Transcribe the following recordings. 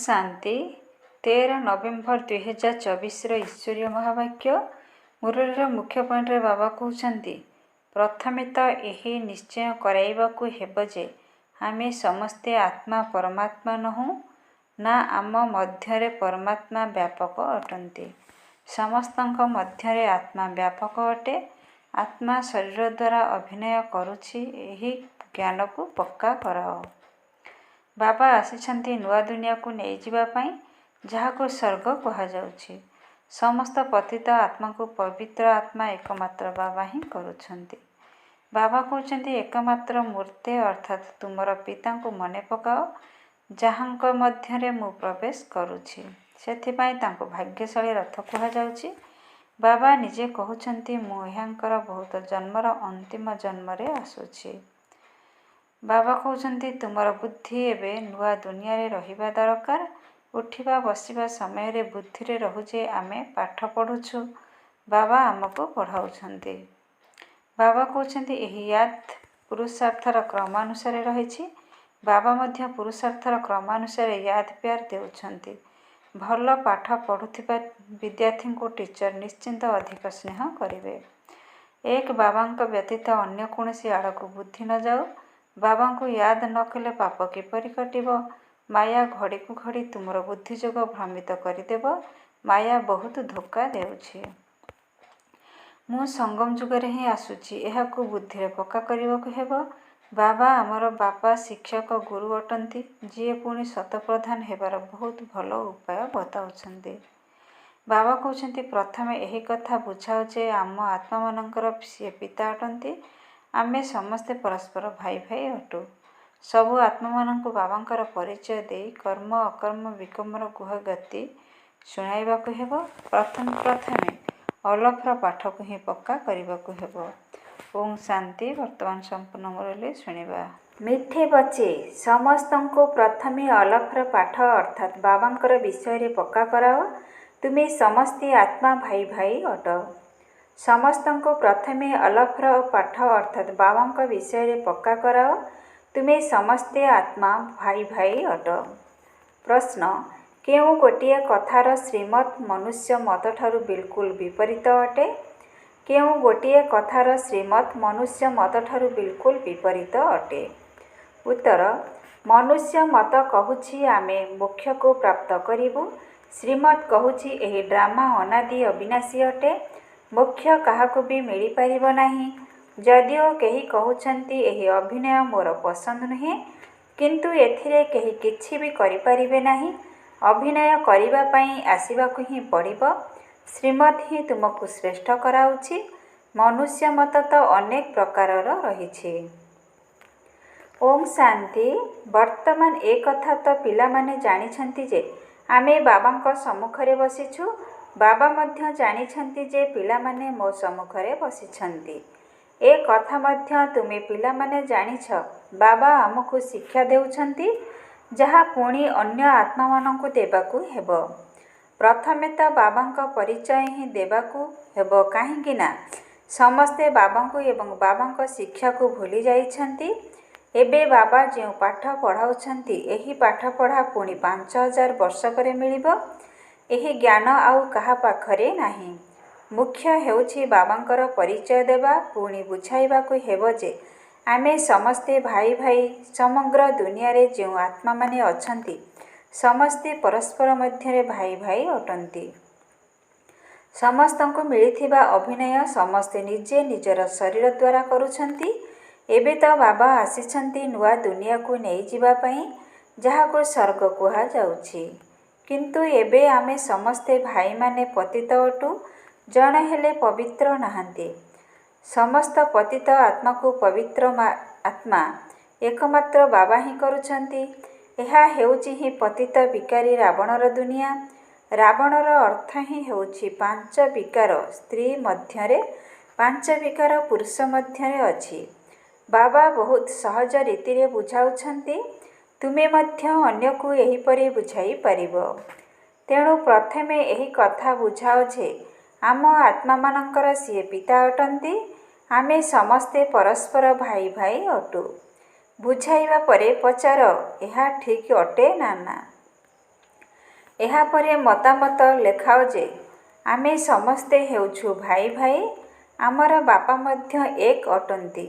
शांति 13 नवेम्बर 2024 ईश्वरीय महावाक्य मुरलीर मुख्य पॉइंट रे बाबा कहते प्रथमे तो यही निश्चय कराइबाकू हेब जे आमे समस्ते आत्मा परमात्मा नहु ना आम मध्यरे परमात्मा व्यापक अटंती। समस्तंक मध्यरे आत्मा व्यापक अटे। आत्मा शरीर द्वारा अभिनय करुछि एही ज्ञान को पक्का कराओ। बाबा आसिछंती नुआ दुनिया को नहीं जीवा पाई जहाको स्वर्ग कहा जाउछि। समस्त पतित आत्मा को पवित्र आत्मा एकमात्र बाबा ही करुछंती। बाबा कहउछंती एकमात्र मूर्ते अर्थात तुमर पिता को मने पकाओ जहांक मध्यरे मु प्रवेश करुछि। सेथिपाई तांको भाग्यशाली रथ कहा जाउछि। बाबा निजे कहउछंती मु एहांकर बहुत जन्मर अंतिम जन्मरे आसुछि। बाबा कहउछंती तुमर बुद्धि एबे नुआ दुनिया रे रहिबा दरकार। उठिबा बसिबा समय रे बुद्धि रे रहुजे आमे पाठ पढुछु। बाबा आमको पढ़ाउछंती। बाबा कहउछंती एही याद पुरुषार्थर क्रमानुसार रहिछि। बाबा मध्य पुरुषार्थर क्रमानुसार याद प्यार देउछंती। भल पाठ पढुथिबा विद्यार्थी को टीचर निश्चिंत अधिक स्नेह करिवे। एक बाबांक व्यतीत अन्य कोनोसी आड़को बुद्धि न जाऊ। बाबा को याद न कले पाप किपरि कटिब। माया घड़ी को घड़ी तुमर बुद्धि जोग भ्रमित करदेव। माया बहुत धोखा देउछि। मु संगम जुगरे ही आसुछि एहाकू बुद्धि रे पक्का करिबाकू हेब। बाबा आमर बापा शिक्षक गुरु अटंती जे पुणी शतप्रधान हेबार बहुत भल उपाय बताउछंती। बाबा कहउछंती प्रथमे एही कथा बुझाओ जे आम आत्मा मानकर से पिता अटंती। आमे समस्ते परस्पर भाई भाई अटु। सबु आत्मा मानंकु बाबांकर परिचय देई कर्म अकर्म विकर्मर गुह गति सुनाइबाकू हेब। प्रथमे अलफर पाठ को ही पक्का करिबाकू हेब। ओम शांति। वर्तमान संपूर्ण मुरली सुनिबा। मिठे बच्चे समस्तंको प्रथमे अलफर पाठ अर्थात बाबांकर विषय रे पक्का कराओ। तुमे समस्ते आत्मा भाई भाई अट। समस्तंको प्रथमे अलफर पाठ अर्थात बाबांक विषय रे पक्का कराओ। तुमे समस्ते आत्मा भाई भाई अट। प्रश्न केउ गोटिए कथार श्रीमत मनुष्य मत ठारू बिल्कुल विपरीत अटे। केउ गोटिए कथार श्रीमत मनुष्य मत ठारू बिल्कुल विपरीत अटे। उत्तर मनुष्य मत कहूछि आमे मोक्ष को प्राप्त करिबु। श्रीमत कहूछि एही ड्रामा अनादि अविनाशी अटे। मोक्ष काहाकू भी मिली पारिब नाही। जदिओ केही कहउछंती एही अभिनय मोर पसंद नुहे किंतु एथिरे केही किछि भी करि पारिबे नाही। अभिनय करिबा पई आसिबाकू ही पड़िब। श्रीमत ही तुमको श्रेष्ठ कराउछि। मनुष्य मत तो अनेक प्रकारर रहिछि। ओम शांति। वर्तमान एक कथा तो पिला माने जानिछंती जे आमे बाबांक सम्मुखरे बसिछु। बाबा मध्य जानिछंती जे पिला माने मो सम्मुखरे बसिछंती। ए कथा मध्य तुमे पिला माने जानिछ बाबा आमको शिक्षा देउछंती जहा पुणी अन्य आत्मा मानंकु देबाकू हेब। प्रथमे तो बाबांक परिचय ही देबाकू हेब काहेकि ना समस्ते बाबांकु एवं बाबांक शिक्षा को भूली जाइछंती। एबे बाबा जे पाठ पढ़ाउछंती एही पाठ पढ़ा पुणी 5000 वर्ष परे मिलिबो। एही ज्ञान आउ कहा पाखरे नाही। मुख्य हेउछि बाबांकर परिचय देबा पुणी बुझाइबाकू हेब जे आमे समस्ते भाई भाई। समग्र दुनिया रे जे आत्मा माने अछंती समस्ते परस्पर मध्यरे भाई भाई अटंती। समस्तंको मिलिथिबा अभिनय समस्ते निजे निजर शरीर द्वारा करुछंती। एबे तो बाबा आसिछंती नुआ दुनिया को नहीं जीवा पाई जहाको स्वर्ग कुहा जाउछि। किंतु एबे आमे समस्ते भाई माने पतित अटु। जण हेले पवित्र नाहांती। समस्त पतित आत्मा को पवित्र आत्मा एकमात्र बाबा ही करुछंती। एहा हेउछि ही पतित विकारी रावणर दुनिया। रावणर अर्थ ही हेउछि 5 विकार स्त्री मध्यरे 5 विकार पुरुष मध्यरे अछि। बाबा बहुत सहज रीति रे बुझाउछंती। तुमे मध्य अन्य को एही परि बुझाई पारिबो। तेणु प्रथमे एही कथा बुझाओ जे आम आत्मा मानंकर सिए पिता अटंती। आमे समस्ते परस्पर भाई भाई अटु। बुझाइबा परे पचार एहा ठीक अटे ना ना। ଏହାପରେ ମତାମତ ଲେଖାଅ ଯେ ଆମେ ସମସ୍ତେ ହେଉଛୁ ଭାଇ ଭାଇ, ଆମର ବାପା ମଧ୍ୟ ଏକ ଅଟନ୍ତି।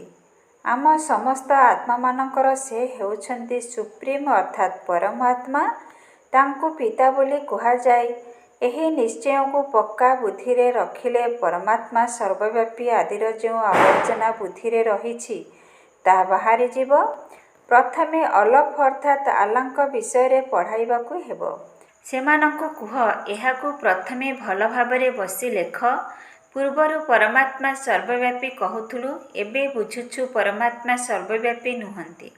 ଆମ ସମସ୍ତ ଆତ୍ମାମାନଙ୍କର ସେ ହେଉଛନ୍ତି ସୁପ୍ରିମ ଅର୍ଥାତ୍ ପରମାତ୍ମା। ତାଙ୍କୁ ପିତା ବୋଲି କୁହାଯାଏ। ଏହି ନିଶ୍ଚୟକୁ ପକ୍କା ବୁଦ୍ଧିରେ ରଖିଲେ ପରମାତ୍ମା ସର୍ବବ୍ୟାପୀ ଆଦିର ଯେଉଁ ଆବର୍ଜନା ବୁଦ୍ଧିରେ ରହିଛି ତାହା ବାହାରିଯିବ। ପ୍ରଥମେ ଅଲଫ ଅର୍ଥାତ୍ ଆଲ୍ଲାଙ୍କ ବିଷୟରେ ପଢ଼ାଇବାକୁ ହେବ। ସେମାନଙ୍କୁ କୁହ, ଏହାକୁ ପ୍ରଥମେ ଭଲ ଭାବରେ ବସି ଲେଖ। ପୂର୍ବରୁ ପରମାତ୍ମା ସର୍ବବ୍ୟାପୀ କହୁଥିଲୁ, ଏବେ ବୁଝୁଛୁ ପରମାତ୍ମା ସର୍ବବ୍ୟାପୀ ନୁହନ୍ତି।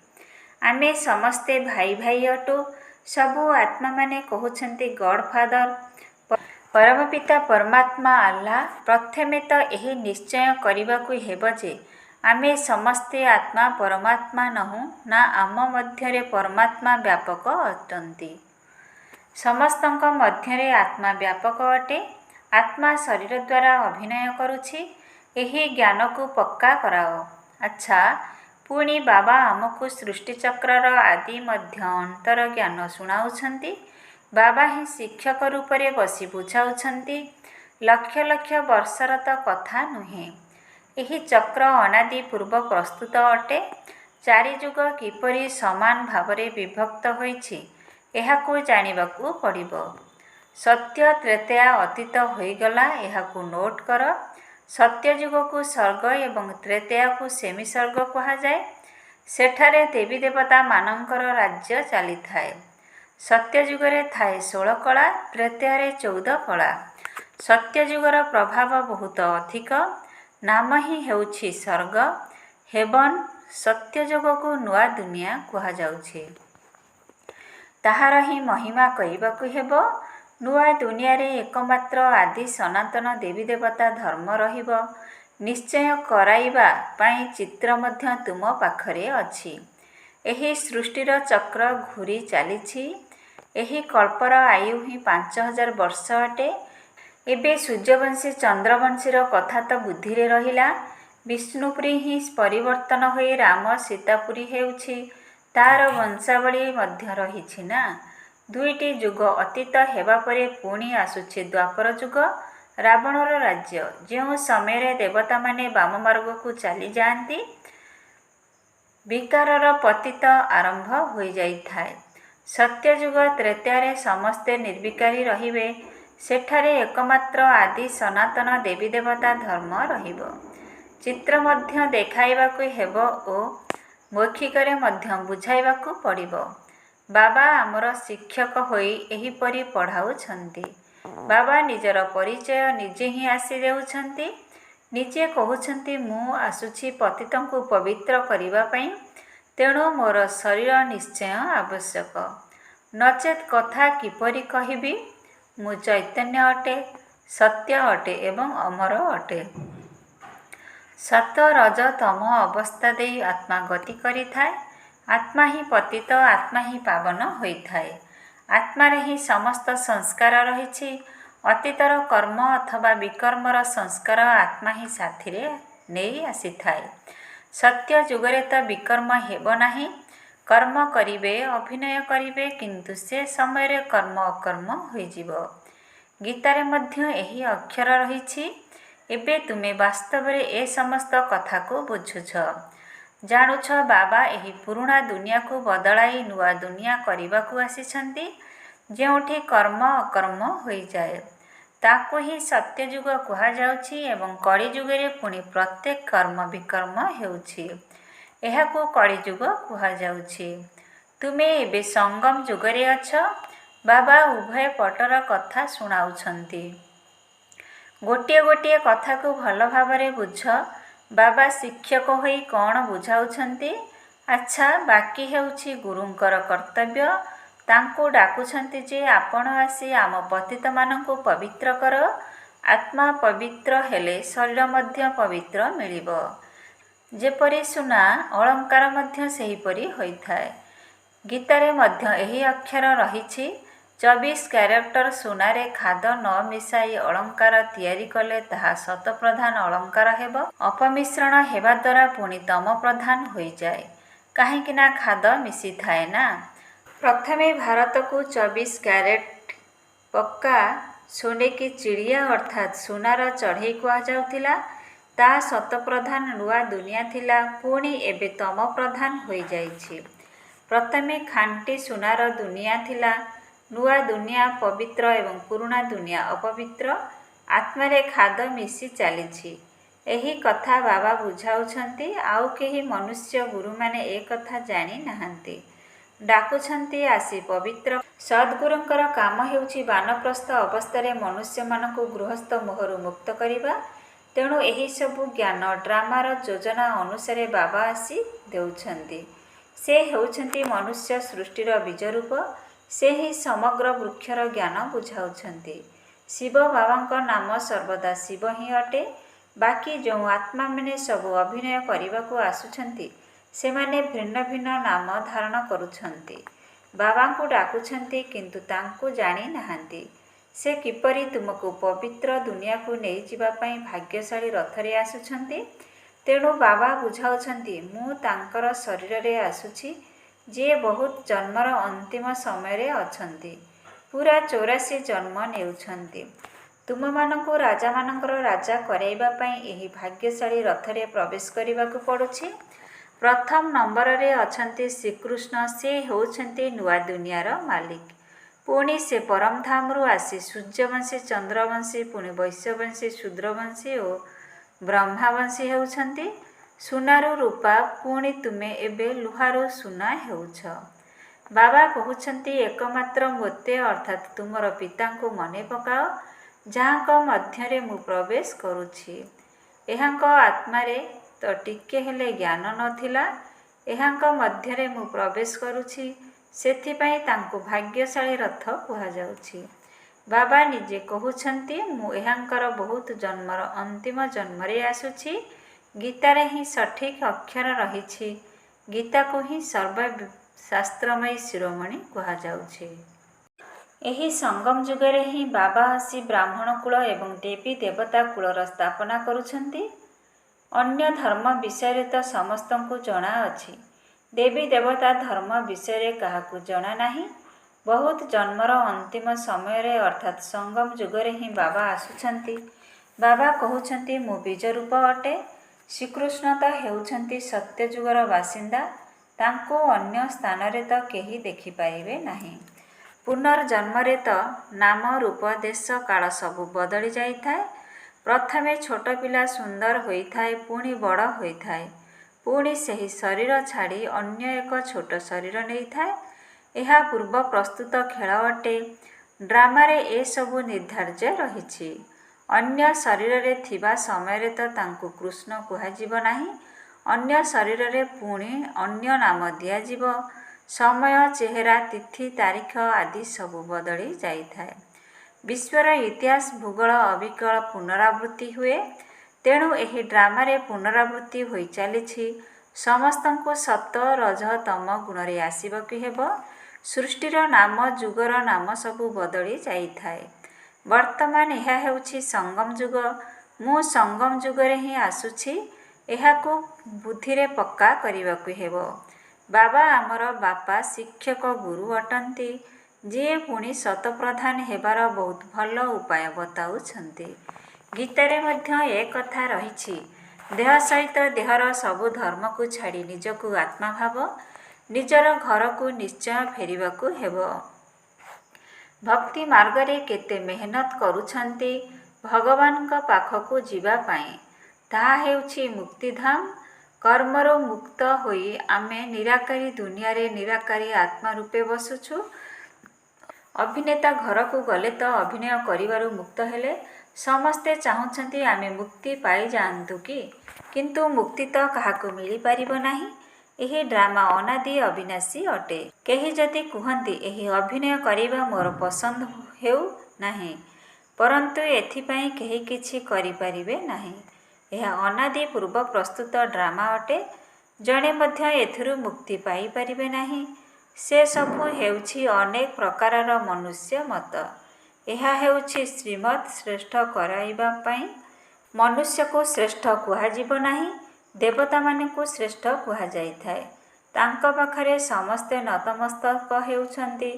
ଆମେ ସମସ୍ତେ ଭାଇ ଭାଇ ଅଟୁ। ସବୁ ଆତ୍ମାମାନେ କହୁଛନ୍ତି ଗଡ଼ଫାଦର, ପରମପିତା ପରମାତ୍ମା ଆଲ୍ଲା। ପ୍ରଥମେ ତ ଏହି ନିଶ୍ଚୟ କରିବାକୁ ହେବ ଯେ ଆମେ ସମସ୍ତେ ଆତ୍ମା ପରମାତ୍ମା ନୋହୁଁ, ନା ଆମ ମଧ୍ୟରେ ପରମାତ୍ମା ବ୍ୟାପକ ଅଟନ୍ତି। ସମସ୍ତଙ୍କ ମଧ୍ୟରେ ଆତ୍ମା ବ୍ୟାପକ ଅଟେ। ଆତ୍ମା ଶରୀର ଦ୍ୱାରା ଅଭିନୟ କରୁଛି। ଏହି ଜ୍ଞାନକୁ ପକ୍କା କରାଅ। ଆଚ୍ଛା, ପୁଣି ବାବା ଆମକୁ ସୃଷ୍ଟିଚକ୍ରର ଆଦି ମଧ୍ୟ ଅନ୍ତର ଜ୍ଞାନ ଶୁଣାଉଛନ୍ତି। ବାବା ହିଁ ଶିକ୍ଷକ ରୂପରେ ବସି ବୁଝାଉଛନ୍ତି। ଲକ୍ଷ ଲକ୍ଷ ବର୍ଷର ତ କଥା ନୁହେଁ। ଏହି ଚକ୍ର ଅନାଦି ପୂର୍ବ ପ୍ରସ୍ତୁତ ଅଟେ। ଚାରି ଯୁଗ କିପରି ସମାନ ଭାବରେ ବିଭକ୍ତ ହୋଇଛି ଏହାକୁ ଜାଣିବାକୁ ପଡ଼ିବ। ସତ୍ୟ ତ୍ରେତୟା ଅତୀତ ହୋଇଗଲା, ଏହାକୁ ନୋଟ୍ କର। ସତ୍ୟଯୁଗକୁ ସ୍ୱର୍ଗ ଏବଂ ତ୍ରେତୟାକୁ ସେମିସ୍ୱର୍ଗ କୁହାଯାଏ। ସେଠାରେ ଦେବୀ ଦେବତାମାନଙ୍କର ରାଜ୍ୟ ଚାଲିଥାଏ। ସତ୍ୟଯୁଗରେ ଥାଏ 16 କଳା, ତ୍ରେତୟାରେ 14 କଳା। ସତ୍ୟଯୁଗର ପ୍ରଭାବ ବହୁତ ଅଧିକ। ନାମ ହିଁ ହେଉଛି ସ୍ୱର୍ଗ, ହେବନ। ସତ୍ୟଯୁଗକୁ ନୂଆ ଦୁନିଆ କୁହାଯାଉଛି। ତାହାର ହିଁ ମହିମା କହିବାକୁ ହେବ। ନୂଆ ଦୁନିଆରେ ଏକମାତ୍ର ଆଦି ସନାତନ ଦେବୀ ଦେବତା ଧର୍ମ ରହିବ। ନିଶ୍ଚୟ କରାଇବା ପାଇଁ ଚିତ୍ର ମଧ୍ୟ ତୁମ ପାଖରେ ଅଛି। ଏହି ସୃଷ୍ଟିର ଚକ୍ର ଘୂରି ଚାଲିଛି। ଏହି କଳ୍ପର ଆୟୁ ହିଁ 5000 ବର୍ଷ ଅଟେ। ଏବେ ସୂର୍ଯ୍ୟବଂଶୀ ଚନ୍ଦ୍ରବଂଶୀର କଥା ତ ବୁଦ୍ଧିରେ ରହିଲା। ବିଷ୍ଣୁପୁରୀ ହିଁ ପରିବର୍ତ୍ତନ ହୋଇ ରାମ ସୀତାପୁରୀ ହେଉଛି। ତାର ବଂଶାବଳୀ ମଧ୍ୟ ରହିଛି ନା। ଦୁଇଟି ଯୁଗ ଅତୀତ ହେବା ପରେ ପୁଣି ଆସୁଛି ଦ୍ୱାପର ଯୁଗ, ରାବଣର ରାଜ୍ୟ। ଯେଉଁ ସମୟରେ ଦେବତାମାନେ ବାମମାର୍ଗକୁ ଚାଲିଯାଆନ୍ତି, ବିକାରର ପତିତ ଆରମ୍ଭ ହୋଇଯାଇଥାଏ। ସତ୍ୟଯୁଗ ତ୍ରେତୟାରେ ସମସ୍ତେ ନିର୍ବିକାରୀ ରହିବେ। ସେଠାରେ ଏକମାତ୍ର ଆଦି ସନାତନ ଦେବୀ ଦେବତା ଧର୍ମ ରହିବ। ଚିତ୍ର ମଧ୍ୟ ଦେଖାଇବାକୁ ହେବ ଓ ମୌଖିକରେ ମଧ୍ୟ ବୁଝାଇବାକୁ ପଡ଼ିବ। ବାବା ଆମର ଶିକ୍ଷକ ହୋଇ ଏହିପରି ପଢ଼ାଉଛନ୍ତି। ବାବା ନିଜର ପରିଚୟ ନିଜେ ହିଁ ଆସି ଦେଉଛନ୍ତି। ନିଜେ କହୁଛନ୍ତି, ମୁଁ ଆସୁଛି ପତିତଙ୍କୁ ପବିତ୍ର କରିବା ପାଇଁ। ତେଣୁ ମୋର ଶରୀର ନିଶ୍ଚୟ ଆବଶ୍ୟକ, ନଚେତ୍ କଥା କିପରି କହିବି? ମୁଁ ଚୈତନ୍ୟ ଅଟେ, ସତ୍ୟ ଅଟେ ଏବଂ ଅମର ଅଟେ। ସତ ରଜ ତମ ଅବସ୍ଥା ଦେଇ ଆତ୍ମା ଗତି କରିଥାଏ। ଆତ୍ମା ହିଁ ପତିତ, ଆତ୍ମା ହିଁ ପାବନ ହୋଇଥାଏ। ଆତ୍ମାରେ ହିଁ ସମସ୍ତ ସଂସ୍କାର ରହିଛି। ଅତୀତର କର୍ମ ଅଥବା ବିକର୍ମର ସଂସ୍କାର ଆତ୍ମା ହିଁ ସାଥିରେ ନେଇ ଆସିଥାଏ। ସତ୍ୟ ଯୁଗରେ ତ ବିକର୍ମ ହେବ ନାହିଁ। କର୍ମ କରିବେ, ଅଭିନୟ କରିବେ, କିନ୍ତୁ ସେ ସମୟରେ କର୍ମ ଅକର୍ମ ହୋଇଯିବ। ଗୀତାରେ ମଧ୍ୟ ଏହି ଅକ୍ଷର ରହିଛି। ଏବେ ତୁମେ ବାସ୍ତବରେ ଏ ସମସ୍ତ କଥାକୁ ବୁଝୁଛ। ଜାଣୁଛ ବାବା ଏହି ପୁରୁଣା ଦୁନିଆକୁ ବଦଳାଇ ନୂଆ ଦୁନିଆ କରିବାକୁ ଆସିଛନ୍ତି, ଯେଉଁଠି କର୍ମ ଅକର୍ମ ହୋଇଯାଏ। ତାକୁ ହିଁ ସତ୍ୟଯୁଗ କୁହାଯାଉଛି ଏବଂ କଳିଯୁଗରେ ପୁଣି ପ୍ରତ୍ୟେକ କର୍ମ ବିକର୍ମ ହେଉଛି। ଏହାକୁ କଳିଯୁଗ କୁହାଯାଉଛି। ତୁମେ ଏବେ ସଙ୍ଗମ ଯୁଗରେ ଅଛ। ବାବା ଉଭୟ ପଟର କଥା ଶୁଣାଉଛନ୍ତି। ଗୋଟିଏ ଗୋଟିଏ କଥାକୁ ଭଲ ଭାବରେ ବୁଝ। ବାବା ଶିକ୍ଷକ ହୋଇ କ'ଣ ବୁଝାଉଛନ୍ତି? ଆଚ୍ଛା, ବାକି ହେଉଛି ଗୁରୁଙ୍କର କର୍ତ୍ତବ୍ୟ। ତାଙ୍କୁ ଡାକୁଛନ୍ତି ଯେ ଆପଣ ଆସି ଆମ ପତିତମାନଙ୍କୁ ପବିତ୍ର କର। ଆତ୍ମା ପବିତ୍ର ହେଲେ ଶରୀର ମଧ୍ୟ ପବିତ୍ର ମିଳିବ। ଯେପରି ସୁନା, ଅଳଙ୍କାର ମଧ୍ୟ ସେହିପରି ହୋଇଥାଏ। ଗୀତାରେ ମଧ୍ୟ ଏହି ଅକ୍ଷର ରହିଛି। 24 କ୍ୟାରେକ୍ଟର ସୁନାରେ ଖାଦ ନ ମିଶାଇ ଅଳଙ୍କାର ତିଆରି କଲେ ତାହା ଶତପ୍ରଧାନ ଅଳଙ୍କାର ହେବ। ଅପମିଶ୍ରଣ ହେବା ଦ୍ୱାରା ପୁଣି ତମ ପ୍ରଧାନ ହୋଇଯାଏ। କାହିଁକି ନା ଖାଦ ମିଶିଥାଏ ନା। ପ୍ରଥମେ ଭାରତକୁ 24 କ୍ୟାରେଟ୍ ପକ୍କା ସୋନେକି ଚିଡ଼ିଆ ଅର୍ଥାତ୍ ସୁନାର ଚଢ଼େଇ କୁହାଯାଉଥିଲା। ତା ଶତପ୍ରଧାନ ନୂଆ ଦୁନିଆ ଥିଲା, ପୁଣି ଏବେ ତମ ପ୍ରଧାନ ହୋଇଯାଇଛି। ପ୍ରଥମେ ଖାଣ୍ଟି ସୁନାର ଦୁନିଆ ଥିଲା। ନୂଆ ଦୁନିଆ ପବିତ୍ର ଏବଂ ପୁରୁଣା ଦୁନିଆ ଅପବିତ୍ର। ଆତ୍ମାରେ ଖାଦ ମିଶି ଚାଲିଛି। ଏହି କଥା ବାବା ବୁଝାଉଛନ୍ତି। ଆଉ କେହି ମନୁଷ୍ୟ ଗୁରୁମାନେ ଏ କଥା ଜାଣି ନାହାନ୍ତି। ଡାକୁଛନ୍ତି ଆସି ପବିତ୍ର। ସଦ୍ଗୁରୁଙ୍କର କାମ ହେଉଛି ବାନପ୍ରସ୍ଥ ଅବସ୍ଥାରେ ମନୁଷ୍ୟମାନଙ୍କୁ ଗୃହସ୍ଥ ମୋହରୁ ମୁକ୍ତ କରିବା। ତେଣୁ ଏହିସବୁ ଜ୍ଞାନ ଡ୍ରାମାର ଯୋଜନା ଅନୁସାରେ ବାବା ଆସି ଦେଉଛନ୍ତି। ସେ ହେଉଛନ୍ତି ମନୁଷ୍ୟ ସୃଷ୍ଟିର ବୀଜରୂପ। ସେ ହିଁ ସମଗ୍ର ବୃକ୍ଷର ଜ୍ଞାନ ବୁଝାଉଛନ୍ତି। ଶିବ ବାବାଙ୍କ ନାମ ସର୍ବଦା ଶିବ ହିଁ ଅଟେ। ବାକି ଯେଉଁ ଆତ୍ମାମାନେ ସବୁ ଅଭିନୟ କରିବାକୁ ଆସୁଛନ୍ତି, ସେମାନେ ଭିନ୍ନ ଭିନ୍ନ ନାମ ଧାରଣ କରୁଛନ୍ତି। ବାବାଙ୍କୁ ଡାକୁଛନ୍ତି, କିନ୍ତୁ ତାଙ୍କୁ ଜାଣି ନାହାନ୍ତି। ସେ କିପରି ତୁମକୁ ପବିତ୍ର ଦୁନିଆକୁ ନେଇଯିବା ପାଇଁ ଭାଗ୍ୟଶାଳୀ ରଥରେ ଆସୁଛନ୍ତି। ତେଣୁ ବାବା ବୁଝାଉଛନ୍ତି, ମୁଁ ତାଙ୍କର ଶରୀରରେ ଆସୁଛି, ଯିଏ ବହୁତ ଜନ୍ମର ଅନ୍ତିମ ସମୟରେ ଅଛନ୍ତି। ପୂରା 84 ଜନ୍ମ ନେଉଛନ୍ତି। ତୁମମାନଙ୍କୁ ରାଜାମାନଙ୍କର ରାଜା କରାଇବା ପାଇଁ ଏହି ଭାଗ୍ୟଶାଳୀ ରଥରେ ପ୍ରବେଶ କରିବାକୁ ପଡ଼ୁଛି। ପ୍ରଥମ ନମ୍ବରରେ ଅଛନ୍ତି ଶ୍ରୀକୃଷ୍ଣ। ସେ ହେଉଛନ୍ତି ନୂଆ ଦୁନିଆର ମାଲିକ। ପୁଣି ସେ ପରମଧାମରୁ ଆସି ସୂର୍ଯ୍ୟବଂଶୀ, ଚନ୍ଦ୍ରବଂଶୀ, ପୁଣି ବୈଶ୍ୟବଂଶୀ, ଶୂଦ୍ରବଂଶୀ ଓ ବ୍ରହ୍ମାବଂଶୀ ହେଉଛନ୍ତି। ସୁନାରୁ ରୂପା, ପୁଣି ତୁମେ ଏବେ ଲୁହାରୁ ସୁନା ହେଉଛ। ବାବା କହୁଛନ୍ତି, ଏକମାତ୍ର ମୋତେ ଅର୍ଥାତ୍ ତୁମର ପିତାଙ୍କୁ ମନେ ପକାଅ, ଯାହାଙ୍କ ମଧ୍ୟରେ ମୁଁ ପ୍ରବେଶ କରୁଛି। ଏହାଙ୍କ ଆତ୍ମାରେ ତ ଟିକେ ହେଲେ ଜ୍ଞାନ ନଥିଲା। ଏହାଙ୍କ ମଧ୍ୟରେ ମୁଁ ପ୍ରବେଶ କରୁଛି। ସେଥିପାଇଁ ତାଙ୍କୁ ଭାଗ୍ୟଶାଳୀ ରଥ କୁହାଯାଉଛି। ବାବା ନିଜେ କହୁଛନ୍ତି, ମୁଁ ଏହାଙ୍କର ବହୁତ ଜନ୍ମର ଅନ୍ତିମ ଜନ୍ମରେ ଆସୁଛି। ଗୀତାରେ ହିଁ ସଠିକ୍ ଅକ୍ଷର ରହିଛି। ଗୀତାକୁ ହିଁ ସର୍ବଶାସ୍ତ୍ରମୟୀ ଶିରୋମଣି କୁହାଯାଉଛି। ଏହି ସଙ୍ଗମ ଯୁଗରେ ହିଁ ବାବା ଆସି ବ୍ରାହ୍ମଣ କୁଳ ଏବଂ ଦେବୀ ଦେବତା କୁଳର ସ୍ଥାପନା କରୁଛନ୍ତି। ଅନ୍ୟ ଧର୍ମ ବିଷୟରେ ତ ସମସ୍ତଙ୍କୁ ଜଣାଅଛି। ଦେବୀ ଦେବତା ଧର୍ମ ବିଷୟରେ କାହାକୁ ଜଣା ନାହିଁ। ବହୁତ ଜନ୍ମର ଅନ୍ତିମ ସମୟରେ ଅର୍ଥାତ୍ ସଙ୍ଗମ ଯୁଗରେ ହିଁ ବାବା ଆସୁଛନ୍ତି। ବାବା କହୁଛନ୍ତି, ମୁଁ ବୀଜରୂପ ଅଟେ। ଶ୍ରୀକୃଷ୍ଣ ତ ହେଉଛନ୍ତି ସତ୍ୟଯୁଗର ବାସିନ୍ଦା। ତାଙ୍କୁ ଅନ୍ୟ ସ୍ଥାନରେ ତ କେହି ଦେଖିପାରିବେ ନାହିଁ। ପୁନର୍ଜନ୍ମରେ ତ ନାମ, ରୂପ, ଦେଶ, କାଳ ସବୁ ବଦଳି ଯାଇଥାଏ। ପ୍ରଥମେ ଛୋଟ ପିଲା ସୁନ୍ଦର ହୋଇଥାଏ, ପୁଣି ବଡ଼ ହୋଇଥାଏ। ପୁଣି ସେହି ଶରୀର ଛାଡ଼ି ଅନ୍ୟ ଏକ ଛୋଟ ଶରୀର ନେଇଥାଏ। ଏହା ପୂର୍ବ ପ୍ରସ୍ତୁତ ଖେଳ ଅଟେ। ଡ୍ରାମାରେ ଏସବୁ ନିର୍ଦ୍ଧାର୍ଯ୍ୟ ରହିଛି। ଅନ୍ୟ ଶରୀରରେ ଥିବା ସମୟରେ ତ ତାଙ୍କୁ କୃଷ୍ଣ କୁହାଯିବ ନାହିଁ। ଅନ୍ୟ ଶରୀରରେ ପୁଣି ଅନ୍ୟ ନାମ ଦିଆଯିବ। ସମୟ, ଚେହେରା, ତିଥି, ତାରିଖ ଆଦି ସବୁ ବଦଳି ଯାଇଥାଏ। ବିଶ୍ୱର ଇତିହାସ, ଭୂଗୋଳ ଅବିକଳ ପୁନରାବୃତ୍ତି ହୁଏ। ତେଣୁ ଏହି ଡ୍ରାମାରେ ପୁନରାବୃତ୍ତି ହୋଇ ଚାଲିଛି। ସମସ୍ତଙ୍କୁ ସତ, ରଜ, ତମ ଗୁଣରେ ଆସିବାକୁ ହେବ। ସୃଷ୍ଟିର ନାମ, ଯୁଗର ନାମ ସବୁ ବଦଳି ଯାଇଥାଏ। ବର୍ତ୍ତମାନ ଏହା ହେଉଛି ସଙ୍ଗମ ଯୁଗ। ମୁଁ ସଙ୍ଗମ ଯୁଗରେ ହିଁ ଆସୁଛି। ଏହାକୁ ବୁଦ୍ଧିରେ ପକ୍କା କରିବାକୁ ହେବ। ବାବା ଆମର ବାପା, ଶିକ୍ଷକ, ଗୁରୁ ଅଟନ୍ତି, ଯିଏ ପୁଣି ଶତପ୍ରଧାନ ହେବାର ବହୁତ ଭଲ ଉପାୟ ବତାଉଛନ୍ତି। ଗୀତାରେ ମଧ୍ୟ ଏ କଥା ରହିଛି। ଦେହ ସହିତ ଦେହର ସବୁ ଧର୍ମକୁ ଛାଡ଼ି ନିଜକୁ ଆତ୍ମା ଭାବ। ନିଜର ଘରକୁ ନିଶ୍ଚୟ ଫେରିବାକୁ ହେବ। ଭକ୍ତି ମାର୍ଗରେ କେତେ ମେହନତ କରୁଛନ୍ତି ଭଗବାନଙ୍କ ପାଖକୁ ଯିବା ପାଇଁ। ତାହା ହେଉଛି ମୁକ୍ତିଧାମ। କର୍ମରୁ ମୁକ୍ତ ହୋଇ ଆମେ ନିରାକାରୀ ଦୁନିଆରେ ନିରାକାରୀ ଆତ୍ମା ରୂପେ ବସୁଛୁ। ଅଭିନେତା ଘରକୁ ଗଲେ ତ ଅଭିନୟ କରିବାରୁ ମୁକ୍ତ ହେଲେ। ସମସ୍ତେ ଚାହୁଁଛନ୍ତି ଆମେ ମୁକ୍ତି ପାଇଯାଆନ୍ତୁ କି? କିନ୍ତୁ ମୁକ୍ତି ତ କାହାକୁ ମିଳିପାରିବ ନାହିଁ। ଏହି ଡ୍ରାମା ଅନାଦି ଅବିନାଶୀ ଅଟେ। କେହି ଯଦି କୁହନ୍ତି, ଏହି ଅଭିନୟ କରିବା ମୋର ପସନ୍ଦ ହେଉ ନାହିଁ, ପରନ୍ତୁ ଏଥିପାଇଁ କେହି କିଛି କରିପାରିବେ ନାହିଁ। ଏହା ଅନାଦି ପୂର୍ବ ପ୍ରସ୍ତୁତ ଡ୍ରାମା ଅଟେ। ଜଣେ ମଧ୍ୟ ଏଥିରୁ ମୁକ୍ତି ପାଇପାରିବେ ନାହିଁ। ସେ ସବୁ ହେଉଛି ଅନେକ ପ୍ରକାରର ମନୁଷ୍ୟ ମତ। ଏହା ହେଉଛି ଶ୍ରୀମତ ଶ୍ରେଷ୍ଠ କରାଇବା ପାଇଁ। ମନୁଷ୍ୟକୁ ଶ୍ରେଷ୍ଠ କୁହାଯିବ ନାହିଁ। ଦେବତାମାନଙ୍କୁ ଶ୍ରେଷ୍ଠ କୁହାଯାଇଥାଏ। ତାଙ୍କ ପାଖରେ ସମସ୍ତେ ନତମସ୍ତକ ହେଉଛନ୍ତି।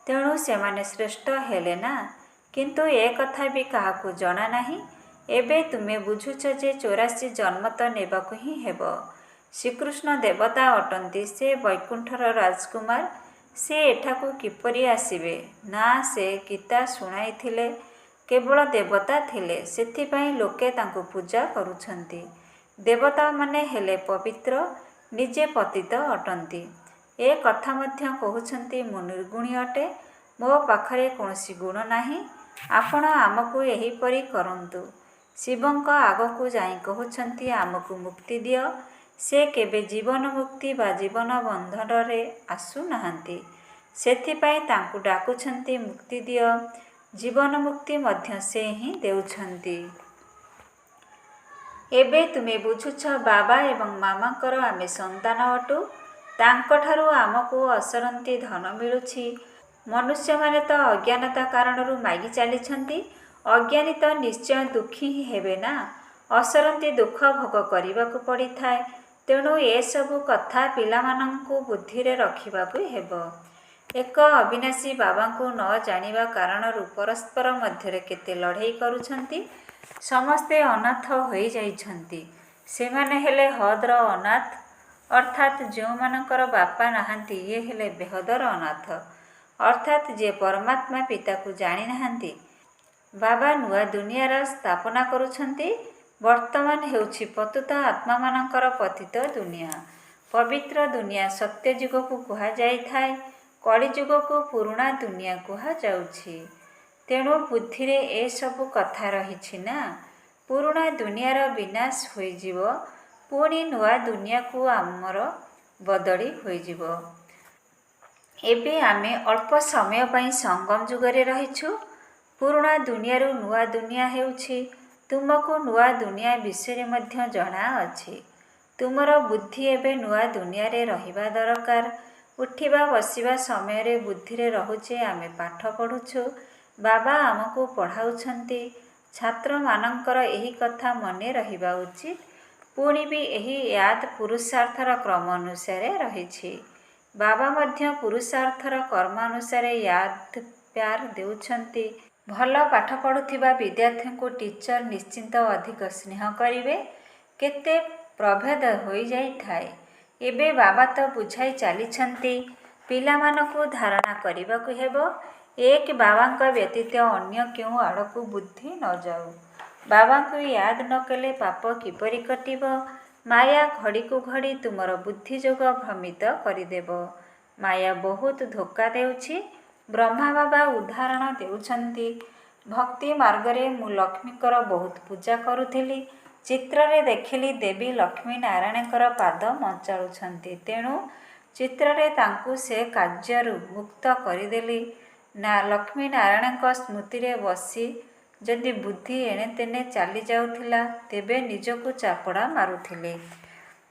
ତେଣୁ ସେମାନେ ଶ୍ରେଷ୍ଠ ହେଲେ ନା। କିନ୍ତୁ ଏ କଥା ବି କାହାକୁ ଜଣା ନାହିଁ। ଏବେ ତୁମେ ବୁଝୁଛ ଯେ 84 ଜନ୍ମ ତ ନେବାକୁ ହିଁ ହେବ। ଶ୍ରୀକୃଷ୍ଣ ଦେବତା ଅଟନ୍ତି, ସେ ବୈକୁଣ୍ଠର ରାଜକୁମାର। ସେ ଏଠାକୁ କିପରି ଆସିବେ? ନା, ସେ ଗୀତା ଶୁଣାଇଥିଲେ, କେବଳ ଦେବତା ଥିଲେ, ସେଥିପାଇଁ ଲୋକେ ତାଙ୍କୁ ପୂଜା କରୁଛନ୍ତି। ଦେବତାମାନେ ହେଲେ ପବିତ୍ର, ନିଜେ ପତିତ ଅଟନ୍ତି। ଏ କଥା ମଧ୍ୟ କହୁଛନ୍ତି ମୁଁ ନିର୍ଗୁଣୀ ଅଟେ, ମୋ ପାଖରେ କୌଣସି ଗୁଣ ନାହିଁ, ଆପଣ ଆମକୁ ଏହିପରି କରନ୍ତୁ। ଶିବଙ୍କ ଆଗକୁ ଯାଇ କହୁଛନ୍ତି ଆମକୁ ମୁକ୍ତି ଦିଅ। ସେ କେବେ ଜୀବନ ମୁକ୍ତି ବା ଜୀବନ ବନ୍ଧନରେ ଆସୁନାହାନ୍ତି, ସେଥିପାଇଁ ତାଙ୍କୁ ଡାକୁଛନ୍ତି ମୁକ୍ତି ଦିଅ। ଜୀବନ ମୁକ୍ତି ମଧ୍ୟ ସେ ହିଁ ଦେଉଛନ୍ତି। ଏବେ ତୁମେ ବୁଝୁଛ ବାବା ଏବଂ ମାମାଙ୍କର ଆମେ ସନ୍ତାନ ଅଟୁ। ତାଙ୍କଠାରୁ ଆମକୁ ଅସରନ୍ତି ଧନ ମିଳୁଛି। ମନୁଷ୍ୟମାନେ ତ ଅଜ୍ଞାନତା କାରଣରୁ ମାଗି ଚାଲିଛନ୍ତି। ଅଜ୍ଞାନୀ ତ ନିଶ୍ଚୟ ଦୁଃଖୀ ହିଁ ହେବେ ନା। ଅସରନ୍ତି ଦୁଃଖ ଭୋଗ କରିବାକୁ ପଡ଼ିଥାଏ। ତେଣୁ ଏସବୁ କଥା ପିଲାମାନଙ୍କୁ ବୁଦ୍ଧିରେ ରଖିବାକୁ ହେବ। ଏକ ଅବିନାଶୀ ବାବାଙ୍କୁ ନ ଜାଣିବା କାରଣରୁ ପରସ୍ପର ମଧ୍ୟରେ କେତେ ଲଢ଼େଇ କରୁଛନ୍ତି। ସମସ୍ତେ ଅନାଥ ହୋଇଯାଇଛନ୍ତି। ସେମାନେ ହେଲେ ହଦ୍ର ଅନାଥ, ଅର୍ଥାତ୍ ଯେଉଁମାନଙ୍କର ବାପା ନାହାନ୍ତି। ଇଏ ହେଲେ ବେହଦର ଅନାଥ, ଅର୍ଥାତ୍ ଯେ ପରମାତ୍ମା ପିତାକୁ ଜାଣିନାହାନ୍ତି। ବାବା ନୂଆ ଦୁନିଆର ସ୍ଥାପନା କରୁଛନ୍ତି। ବର୍ତ୍ତମାନ ହେଉଛି ପତିତ ଆତ୍ମାମାନଙ୍କର ପତିତ ଦୁନିଆ। ପବିତ୍ର ଦୁନିଆ ସତ୍ୟ ଯୁଗକୁ କୁହାଯାଇଥାଏ, କଳିଯୁଗକୁ ପୁରୁଣା ଦୁନିଆ କୁହାଯାଉଛି। ତେଣୁ ବୁଦ୍ଧିରେ ଏସବୁ କଥା ରହିଛି ନା। ପୁରୁଣା ଦୁନିଆର ବିନାଶ ହୋଇଯିବ, ପୁଣି ନୂଆ ଦୁନିଆକୁ ଆମର ବଦଳି ହୋଇଯିବ। ଏବେ ଆମେ ଅଳ୍ପ ସମୟ ପାଇଁ ସଙ୍ଗମ ଯୁଗରେ ରହିଛୁ। ପୁରୁଣା ଦୁନିଆରୁ ନୂଆ ଦୁନିଆ ହେଉଛି। ତୁମକୁ ନୂଆ ଦୁନିଆ ବିଷୟରେ ମଧ୍ୟ ଜଣାଅଛି। ତୁମର ବୁଦ୍ଧି ଏବେ ନୂଆ ଦୁନିଆରେ ରହିବା ଦରକାର। ଉଠିବା ବସିବା ସମୟରେ ବୁଦ୍ଧିରେ ରହୁଛେ ଆମେ ପାଠ ପଢ଼ୁଛୁ, ବାବା ଆମକୁ ପଢ଼ାଉଛନ୍ତି। ଛାତ୍ରମାନଙ୍କର ଏହି କଥା ମନେ ରହିବା ଉଚିତ। ପୁଣି ବି ଏହି ୟାଦ୍ ପୁରୁଷାର୍ଥର କ୍ରମ ଅନୁସାରେ ରହିଛି। ବାବା ମଧ୍ୟ ପୁରୁଷାର୍ଥର କର୍ମ ଅନୁସାରେ ୟାଦ୍ ପ୍ୟାର ଦେଉଛନ୍ତି। ଭଲ ପାଠ ପଢ଼ୁଥିବା ବିଦ୍ୟାର୍ଥୀଙ୍କୁ ଟିଚର ନିଶ୍ଚିନ୍ତ ଅଧିକ ସ୍ନେହ କରିବେ। କେତେ ପ୍ରଭେଦ ହୋଇଯାଇଥାଏ। ଏବେ ବାବା ତ ବୁଝାଇ ଚାଲିଛନ୍ତି। ପିଲାମାନଙ୍କୁ ଧାରଣା କରିବାକୁ ହେବ, ଏକ ବାବାଙ୍କ ବ୍ୟତୀତ ଅନ୍ୟ କେଉଁ ଆଡ଼କୁ ବୁଦ୍ଧି ନ ଯାଉ। ବାବାଙ୍କୁ ୟାଦ୍ ନ କଲେ ପାପ କିପରି କଟିବ? ମାୟା ଘଡ଼ିକୁ ଘଡ଼ି ତୁମର ବୁଦ୍ଧି ଯୋଗ ଭ୍ରମିତ କରିଦେବ। ମାୟା ବହୁତ ଧୋକା ଦେଉଛି। ବ୍ରହ୍ମା ବାବା ଉଦାହରଣ ଦେଉଛନ୍ତି। ଭକ୍ତି ମାର୍ଗରେ ମୁଁ ଲକ୍ଷ୍ମୀଙ୍କର ବହୁତ ପୂଜା କରୁଥିଲି। ଚିତ୍ରରେ ଦେଖିଲି ଦେବୀ ଲକ୍ଷ୍ମୀ ନାରାୟଣଙ୍କର ପାଦ ମଞ୍ଚାଳୁଛନ୍ତି। ତେଣୁ ଚିତ୍ରରେ ତାଙ୍କୁ ସେ କାର୍ଯ୍ୟରୁ ମୁକ୍ତ କରିଦେଲି। ଲକ୍ଷ୍ମୀ ନାରାୟଣଙ୍କ ସ୍ମୃତିରେ ବସି ଯଦି ବୁଦ୍ଧି ଏଣେ ତେଣେ ଚାଲି ଯାଉଥିଲା, ତେବେ ନିଜକୁ ଚାପଡ଼ା ମାରୁଥିଲି।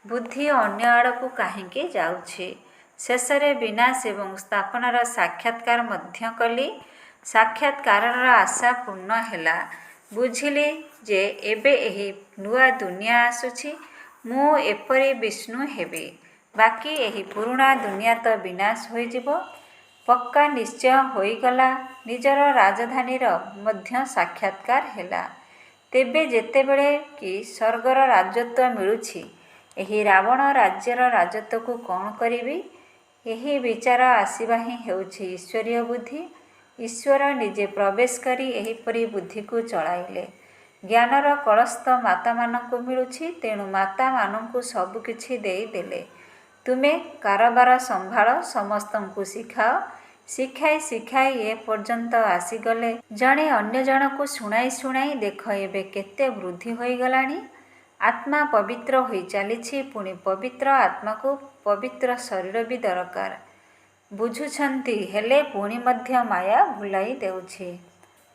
ବୁଦ୍ଧି ଅନ୍ୟ ଆଡ଼କୁ କାହିଁକି ଯାଉଛି? ଶେଷରେ ବିନାଶ ଏବଂ ସ୍ଥାପନାର ସାକ୍ଷାତକାର ମଧ୍ୟ କଲି। ସାକ୍ଷାତକାରର ଆଶା ପୂର୍ଣ୍ଣ ହେଲା। ବୁଝିଲି ଯେ ଏବେ ଏହି ନୂଆ ଦୁନିଆ ଆସୁଛି, ମୁଁ ଏପରି ବିଷ୍ଣୁ ହେବି। ବାକି ଏହି ପୁରୁଣା ଦୁନିଆ ତ ବିନାଶ ହୋଇଯିବ। ପକ୍କା ନିଶ୍ଚୟ ହୋଇଗଲା। ନିଜର ରାଜଧାନୀର ମଧ୍ୟ ସାକ୍ଷାତକାର ହେଲା। ତେବେ ଯେତେବେଳେ କି ସ୍ୱର୍ଗର ରାଜତ୍ୱ ମିଳୁଛି, ଏହି ରାବଣ ରାଜ୍ୟର ରାଜତ୍ୱକୁ କ'ଣ କରିବି? ଏହି ବିଚାର ଆସିବା ହିଁ ହେଉଛି ଈଶ୍ୱରୀୟ ବୁଦ୍ଧି। ଈଶ୍ୱର ନିଜେ ପ୍ରବେଶ କରି ଏହିପରି ବୁଦ୍ଧିକୁ ଚଳାଇଲେ। ଜ୍ଞାନର କଳସ ତ ମାତାମାନଙ୍କୁ ମିଳୁଛି, ତେଣୁ ମାତାମାନଙ୍କୁ ସବୁ କିଛି ଦେଇଦେଲେ। ତୁମେ କାରବାର ସମ୍ଭାଳ, ସମସ୍ତଙ୍କୁ ଶିଖାଅ। ଶିଖାଇ ଶିଖାଇ ଏ ପର୍ଯ୍ୟନ୍ତ ଆସିଗଲେ। ଜଣେ ଅନ୍ୟ ଜଣକୁ ଶୁଣାଇ ଶୁଣାଇ ଦେଖ ଏବେ କେତେ ବୃଦ୍ଧି ହୋଇଗଲାଣି। ଆତ୍ମା ପବିତ୍ର ହୋଇ ଚାଲିଛି। ପୁଣି ପବିତ୍ର ଆତ୍ମାକୁ ପବିତ୍ର ଶରୀର ବି ଦରକାର। ବୁଝୁଛନ୍ତି, ହେଲେ ପୁଣି ମଧ୍ୟ ମାୟା ଭୁଲାଇ ଦେଉଛି।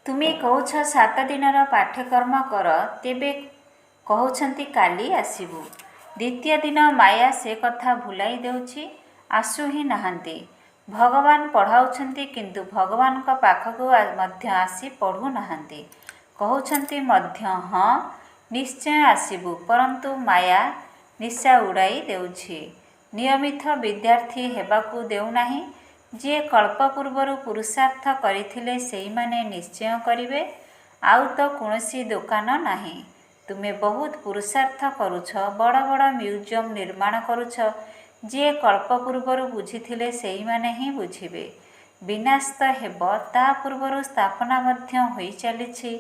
ତୁମେ କହୁଛ 7 ଦିନର ପାଠ୍ୟକ୍ରମ କର, ତେବେ କହୁଛନ୍ତି କାଲି ଆସିବୁ। ଦ୍ୱିତୀୟ ଦିନ ମାୟା ସେ କଥା ଭୁଲାଇ ଦେଉଛି। ଆସୁ ହିଁ ନାହାନ୍ତି। ଭଗବାନ ପଢ଼ାଉଛନ୍ତି, କିନ୍ତୁ ଭଗବାନଙ୍କ ପାଖକୁ ମଧ୍ୟ ଆସି ପଢ଼ୁନାହାନ୍ତି। କହୁଛନ୍ତି ମଧ୍ୟ ହଁ ନିଶ୍ଚୟ ଆସିବୁ, ପରନ୍ତୁ ମାୟା ନିଶା ଉଡ଼ାଇ ଦେଉଛି। ନିୟମିତ ବିଦ୍ୟାର୍ଥୀ ହେବାକୁ ଦେଉନାହିଁ। ଯିଏ କଳ୍ପ ପୂର୍ବରୁ ପୁରୁଷାର୍ଥ କରିଥିଲେ ସେଇମାନେ ନିଶ୍ଚୟ କରିବେ, ଆଉ ତ କୌଣସି ଦୋକାନ ନାହିଁ। ତୁମେ ବହୁତ ପୁରୁଷାର୍ଥ କରୁଛ, ବଡ଼ ବଡ଼ ମ୍ୟୁଜିୟମ ନିର୍ମାଣ କରୁଛ। ଯିଏ କଳ୍ପ ପୂର୍ବରୁ ବୁଝିଥିଲେ ସେଇମାନେ ହିଁ ବୁଝିବେ। ବିନାଶ ତ ହେବ, ତା ପୂର୍ବରୁ ସ୍ଥାପନା ମଧ୍ୟ ହୋଇ ଚାଲିଛି।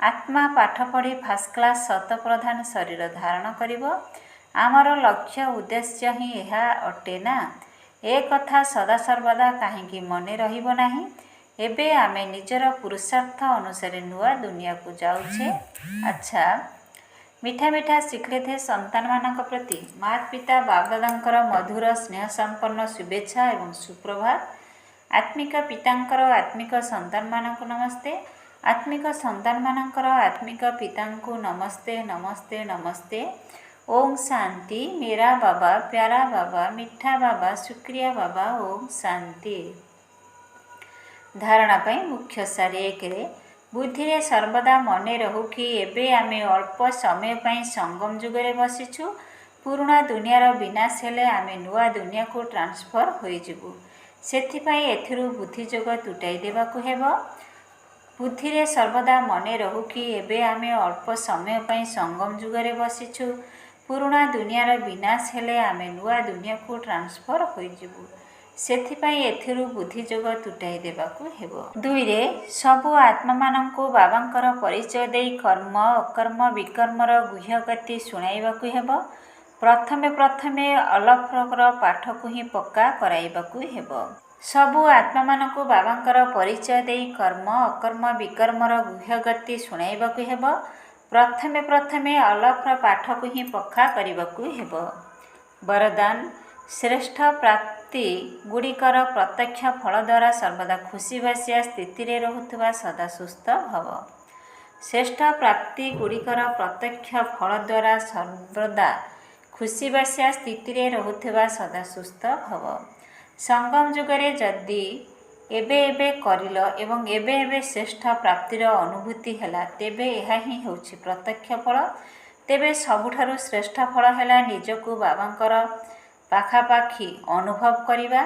ଆତ୍ମା ପାଠ ପଢ଼ି ଫାଷ୍ଟକ୍ଲାସ୍ ଶତପ୍ରଧାନ ଶରୀର ଧାରଣ କରିବ। ଆମର ଲକ୍ଷ୍ୟ ଉଦ୍ଦେଶ୍ୟ ହିଁ ଏହା ଅଟେ ନା। ଏ କଥା ସଦାସର୍ବଦା କାହିଁକି ମନେ ରହିବ ନାହିଁ? ଏବେ ଆମେ ନିଜର ପୁରୁଷାର୍ଥ ଅନୁସାରେ ନୂଆ ଦୁନିଆକୁ ଯାଉଛେ। ଆଚ୍ଛା, ମିଠା ମିଠା ଶିକ୍ଷିତ ସନ୍ତାନମାନଙ୍କ ପ୍ରତି ମାତା ପିତା ବାପଦାଦାଙ୍କର ମଧୁର ସ୍ନେହ ସମ୍ପନ୍ନ ଶୁଭେଚ୍ଛା ଏବଂ ସୁପ୍ରଭାତ। ଆତ୍ମିକ ପିତାଙ୍କର ଆତ୍ମିକ ସନ୍ତାନମାନଙ୍କୁ ନମସ୍ତେ। ଆତ୍ମିକ ସନ୍ତାନମାନଙ୍କର ଆତ୍ମିକ ପିତାଙ୍କୁ ନମସ୍ତେ ନମସ୍ତେ ନମସ୍ତେ। ଓମ୍ ଶାନ୍ତି। ମେରା ବାବା, ପ୍ୟାରା ବାବା, ମିଠା ବାବା, ଶୁକ୍ରିୟା ବାବା। ଓମ୍ ଶାନ୍ତି। ଧାରଣା ପାଇଁ ମୁଖ୍ୟ ସାର। 1ରେ ବୁଦ୍ଧିରେ ସର୍ବଦା ମନେ ରହୁ କି ଏବେ ଆମେ ଅଳ୍ପ ସମୟ ପାଇଁ ସଙ୍ଗମ ଯୁଗରେ ବସିଛୁ। ପୁରୁଣା ଦୁନିଆର ବିନାଶ ହେଲେ ଆମେ ନୂଆ ଦୁନିଆକୁ ଟ୍ରାନ୍ସଫର ହୋଇଯିବୁ। ସେଥିପାଇଁ ଏଥିରୁ ବୁଦ୍ଧିଯୋଗ ତୁଟାଇ ଦେବାକୁ ହେବ। ବୁଦ୍ଧିରେ ସର୍ବଦା ମନେ ରହୁ କି ଏବେ ଆମେ ଅଳ୍ପ ସମୟ ପାଇଁ ସଙ୍ଗମ ଯୁଗରେ ବସିଛୁ। ପୁରୁଣା ଦୁନିଆର ବିନାଶ ହେଲେ ଆମେ ନୂଆ ଦୁନିଆକୁ ଟ୍ରାନ୍ସଫର ହୋଇଯିବୁ। ସେଥିପାଇଁ ଏଥିରୁ ବୁଦ୍ଧିଯୋଗ ତୁଟାଇ ଦେବାକୁ ହେବ। 2ରେ ସବୁ ଆତ୍ମାମାନଙ୍କୁ ବାବାଙ୍କର ପରିଚୟ ଦେଇ କର୍ମ ଅକର୍ମ ବିକର୍ମର ଗୁହ୍ୟ ଗତି ଶୁଣାଇବାକୁ ହେବ। ପ୍ରଥମେ ଅଲଫର ପାଠକୁ ହିଁ ପକ୍କା କରାଇବାକୁ ହେବ। ସବୁ ଆତ୍ମାମାନଙ୍କୁ ବାବାଙ୍କର ପରିଚୟ ଦେଇ କର୍ମ ଅକର୍ମ ବିକର୍ମର ଗୁହ୍ୟ ଗତି ଶୁଣାଇବାକୁ ହେବ। ପ୍ରଥମେ ଅଲଫର ପାଠକୁ ହିଁ ପକ୍କା କରିବାକୁ ହେବ। ବରଦାନ: ଶ୍ରେଷ୍ଠ ପ୍ରାପ୍ତି ଗୁଡ଼ିକର ପ୍ରତ୍ୟକ୍ଷ ଫଳ ଦ୍ୱାରା ସର୍ବଦା ଖୁସିବାସିଆ ସ୍ଥିତିରେ ରହୁଥିବା ସଦା ସୁସ୍ଥ ଭବ। ଶ୍ରେଷ୍ଠ ପ୍ରାପ୍ତି ଗୁଡ଼ିକର ପ୍ରତ୍ୟକ୍ଷ ଫଳ ଦ୍ୱାରା ସର୍ବଦା ଖୁସିବାସିଆ ସ୍ଥିତିରେ ରହୁଥିବା ସଦା ସୁସ୍ଥ ଭବ। ସଙ୍ଗମ ଯୁଗରେ ଯଦି ଏବେ କରିଲ ଏବଂ ଏବେ ଶ୍ରେଷ୍ଠ ପ୍ରାପ୍ତିର ଅନୁଭୂତି ହେଲା, ତେବେ ଏହା ହିଁ ହେଉଛି ପ୍ରତ୍ୟକ୍ଷ ଫଳ। ତେବେ ସବୁଠାରୁ ଶ୍ରେଷ୍ଠ ଫଳ ହେଲା ନିଜକୁ ବାବାଙ୍କର ପାଖାପାଖି ଅନୁଭବ କରିବା।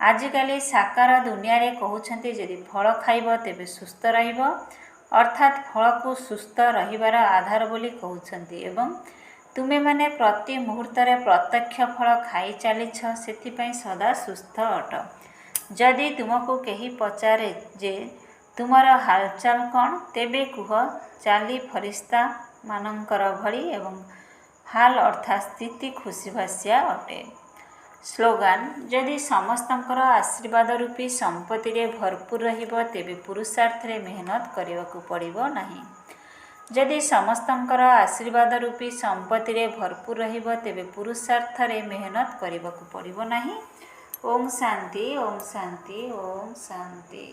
ଆଜିକାଲି ସାକାର ଦୁନିଆରେ କହୁଛନ୍ତି ଯଦି ଫଳ ଖାଇବ ତେବେ ସୁସ୍ଥ ରହିବ, ଅର୍ଥାତ୍ ଫଳକୁ ସୁସ୍ଥ ରହିବାର ଆଧାର ବୋଲି କହୁଛନ୍ତି ଏବଂ ତୁମେମାନେ ପ୍ରତି ମୁହୂର୍ତ୍ତରେ ପ୍ରତ୍ୟକ୍ଷ ଫଳ ଖାଇ ଚାଲିଛ, ସେଥିପାଇଁ ସଦା ସୁସ୍ଥ ଅଟ। ଯଦି ତୁମକୁ କେହି ପଚାରେ ଯେ ତୁମର ହାଲଚାଲ କ'ଣ, ତେବେ କୁହ ଚାଲି ଫରିସ୍ତାମାନଙ୍କର ଭଳି ଏବଂ ହାଲ ଅର୍ଥାତ୍ ସ୍ଥିତି ଖୁସିବାସିଆ ଅଟେ। ସ୍ଲୋଗାନ: ଯଦି ସମସ୍ତଙ୍କର ଆଶୀର୍ବାଦ ରୂପୀ ସମ୍ପତ୍ତିରେ ଭରପୁର ରହିବ ତେବେ ପୁରୁଷାର୍ଥରେ ମେହନତ କରିବାକୁ ପଡ଼ିବ ନାହିଁ। ଯଦି ସମସ୍ତଙ୍କର ଆଶୀର୍ବାଦ ରୂପୀ ସମ୍ପତ୍ତିରେ ଭରପୁର ରହିବ ତେବେ ପୁରୁଷାର୍ଥରେ ମେହନତ କରିବାକୁ ପଡ଼ିବ ନାହିଁ। ଓମ୍ ଶାନ୍ତି, ଓମ୍ ଶାନ୍ତି, ଓମ୍ ଶାନ୍ତି।